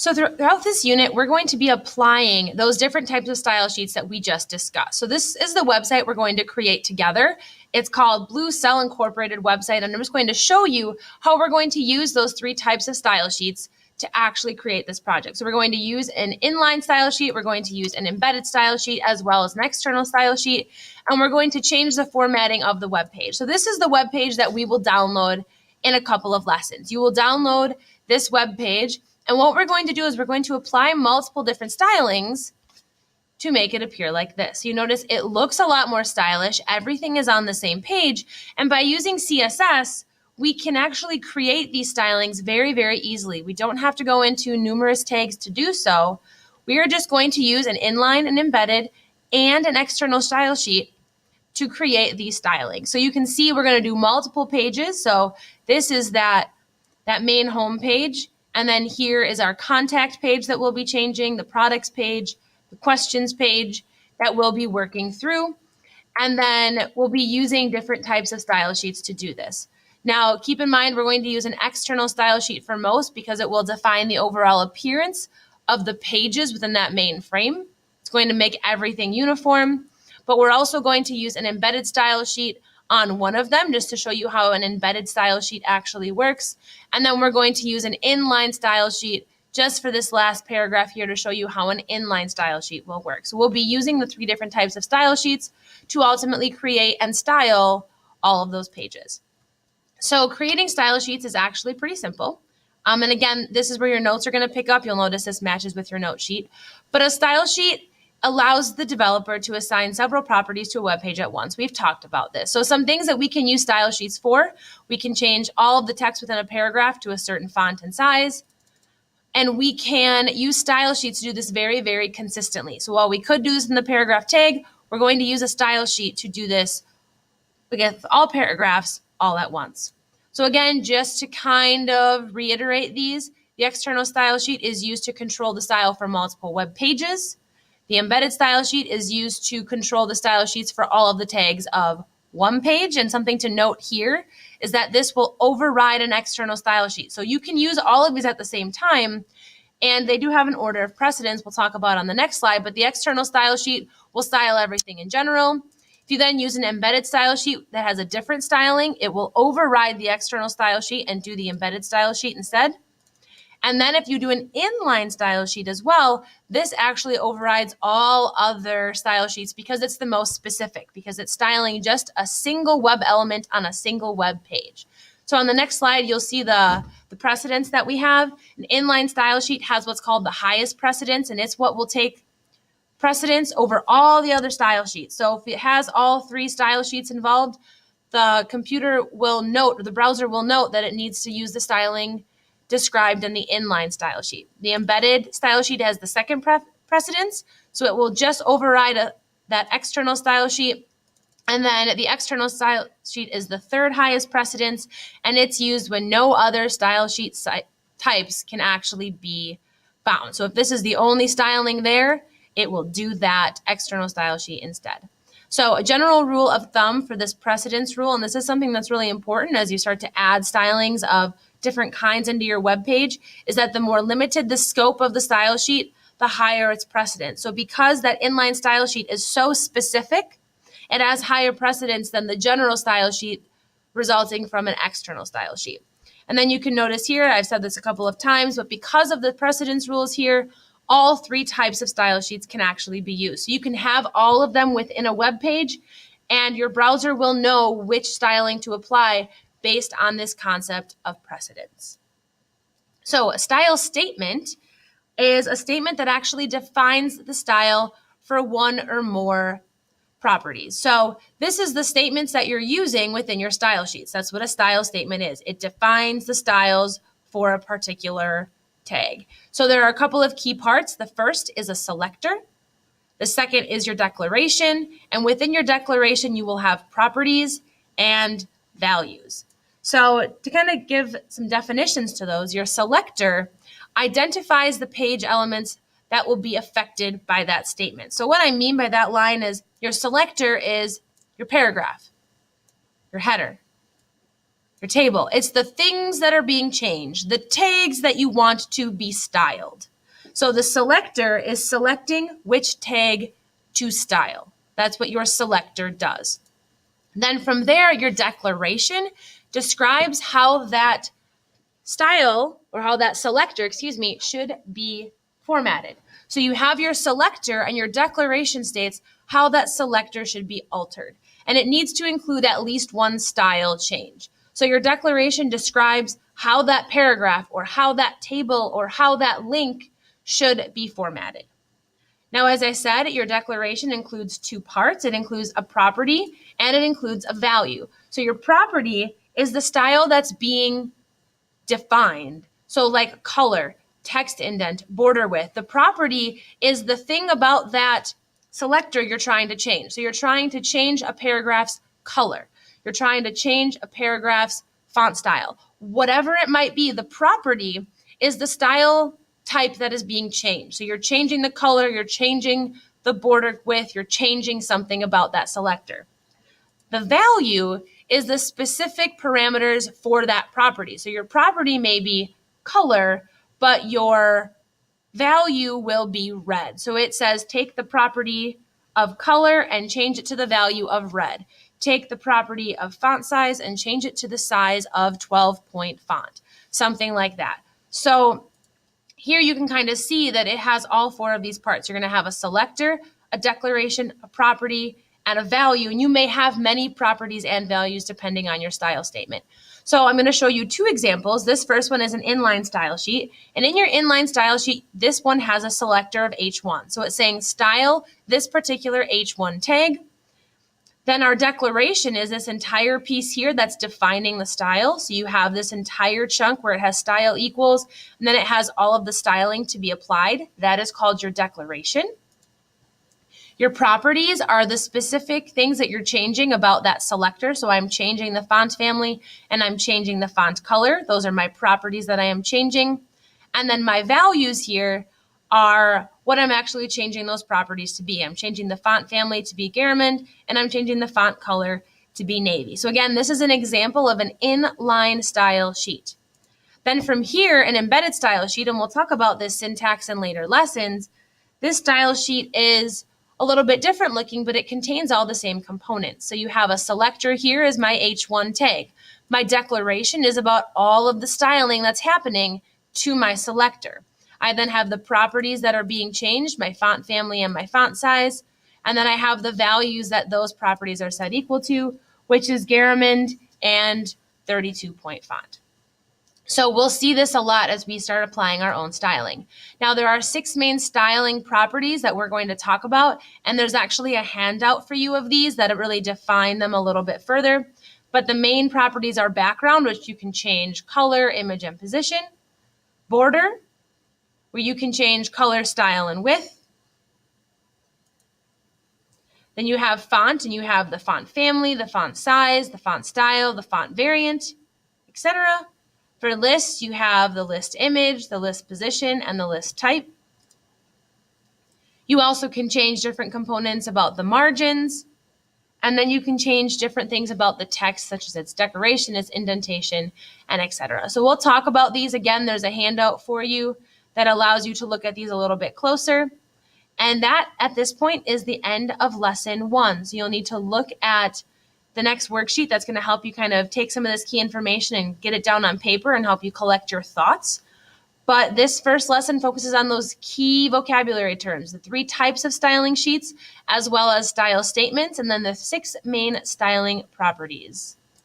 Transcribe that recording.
So throughout this unit, we're going to be applying those different types of style sheets that we just discussed. So this is the website we're going to create together. It's called Blue Cell Incorporated website, and I'm just going to show you how we're going to use those three types of style sheets to actually create this project. So we're going to use an inline style sheet, we're going to use an embedded style sheet, as well as an external style sheet, and we're going to change the formatting of the web page. So this is the web page that we will download in a couple of lessons. You will download this web page, and what we're going to do is we're going to apply multiple different stylings to make it appear like this. You notice it looks a lot more stylish. Everything is on the same page. And by using CSS, we can actually create these stylings very, very easily. We don't have to go into numerous tags to do so. We are just going to use an inline, an embedded, and an external style sheet to create these stylings. So you can see we're going to do multiple pages. So this is that main home page. And then here is our contact page that we'll be changing, the products page, the questions page that we'll be working through. And then we'll be using different types of style sheets to do this. Now, keep in mind, we're going to use an external style sheet for most because it will define the overall appearance of the pages within that main frame. It's going to make everything uniform, but we're also going to use an embedded style sheet on one of them just to show you how an embedded style sheet actually works. And then we're going to use an inline style sheet just for this last paragraph here to show you how an inline style sheet will work. So we'll be using the three different types of style sheets to ultimately create and style all of those pages. So creating style sheets is actually pretty simple. And again, this is where your notes are going to pick up. You'll notice this matches with your note sheet. But a style sheet allows the developer to assign several properties to a web page at once. We've talked about this. So some things that we can use style sheets for, we can change all of the text within a paragraph to a certain font and size. And we can use style sheets to do this very, very consistently. So while we could do this in the paragraph tag, we're going to use a style sheet to do this with all paragraphs all at once. So again, just to kind of reiterate these, the external style sheet is used to control the style for multiple web pages. The embedded style sheet is used to control the style sheets for all of the tags of one page. And something to note here is that this will override an external style sheet. So you can use all of these at the same time, and they do have an order of precedence we'll talk about on the next slide, but the external style sheet will style everything in general. If you then use an embedded style sheet that has a different styling, it will override the external style sheet and do the embedded style sheet instead. And then if you do an inline style sheet as well, this actually overrides all other style sheets because it's the most specific, because it's styling just a single web element on a single web page. So on the next slide, you'll see the precedence that we have. An inline style sheet has what's called the highest precedence, and it's what will take precedence over all the other style sheets. So if it has all three style sheets involved, the computer will note, or the browser will note that it needs to use the styling described in the inline style sheet. The embedded style sheet has the second precedence, so it will just override that external style sheet. And then the external style sheet is the third highest precedence, and it's used when no other style sheet types can actually be found. So if this is the only styling there, it will do that external style sheet instead. So a general rule of thumb for this precedence rule, and this is something that's really important as you start to add stylings of different kinds into your web page, is that the more limited the scope of the style sheet, the higher its precedence. So because that inline style sheet is so specific, it has higher precedence than the general style sheet resulting from an external style sheet. And then you can notice here, I've said this a couple of times, but because of the precedence rules here, all three types of style sheets can actually be used. So you can have all of them within a web page, and your browser will know which styling to apply based on this concept of precedence. So a style statement is a statement that actually defines the style for one or more properties. So this is the statements that you're using within your style sheets. That's what a style statement is. It defines the styles for a particular tag. So there are a couple of key parts. The first is a selector. The second is your declaration. And within your declaration, you will have properties and values. So to kind of give some definitions to those, your selector identifies the page elements that will be affected by that statement. So what I mean by that line is your selector is your paragraph, your header, your table. It's the things that are being changed, the tags that you want to be styled. So the selector is selecting which tag to style. That's what your selector does. Then from there, your declaration describes how that style, or how that selector, should be formatted. So you have your selector, and your declaration states how that selector should be altered. And it needs to include at least one style change. So your declaration describes how that paragraph, or how that table, or how that link should be formatted. Now, as I said, your declaration includes two parts. It includes a property and it includes a value. So your property is the style that's being defined. So like color, text indent, border width. The property is the thing about that selector you're trying to change. So you're trying to change a paragraph's color. You're trying to change a paragraph's font style. Whatever it might be, the property is the style type that is being changed. So you're changing the color, you're changing the border width, you're changing something about that selector. The value is the specific parameters for that property. So your property may be color, but your value will be red. So it says take the property of color and change it to the value of red. Take the property of font size and change it to the size of 12-point font, something like that. So here you can kind of see that it has all four of these parts. You're going to have a selector, a declaration, a property, and a value. And you may have many properties and values depending on your style statement. So I'm going to show you two examples. This first one is an inline style sheet. And in your inline style sheet, this one has a selector of H1. So it's saying style this particular H1 tag. Then our declaration is this entire piece here that's defining the style. So you have this entire chunk where it has style equals, and then it has all of the styling to be applied. That is called your declaration. Your properties are the specific things that you're changing about that selector. So I'm changing the font family and I'm changing the font color. Those are my properties that I am changing. And then my values here are what I'm actually changing those properties to be. I'm changing the font family to be Garamond, and I'm changing the font color to be navy. So again, this is an example of an inline style sheet. Then from here, an embedded style sheet, and we'll talk about this syntax in later lessons. This style sheet is a little bit different looking, but it contains all the same components. So you have a selector here as my H1 tag. My declaration is about all of the styling that's happening to my selector. I then have the properties that are being changed, my font family and my font size. And then I have the values that those properties are set equal to, which is Garamond and 32-point font. So we'll see this a lot as we start applying our own styling. Now, there are 6 main styling properties that we're going to talk about, and there's actually a handout for you of these that really define them a little bit further. But the main properties are background, which you can change color, image, and position. Border, where you can change color, style, and width. Then you have font, and you have the font family, the font size, the font style, the font variant, etc. For lists, you have the list image, the list position, and the list type. You also can change different components about the margins, and then you can change different things about the text, such as its decoration, its indentation, and etc. So we'll talk about these again. There's a handout for you that allows you to look at these a little bit closer. And that, at this point, is the end of lesson 1. So you'll need to look at the next worksheet that's going to help you kind of take some of this key information and get it down on paper and help you collect your thoughts. But this first lesson focuses on those key vocabulary terms, the 3 types of styling sheets, as well as style statements, and then the 6 main styling properties.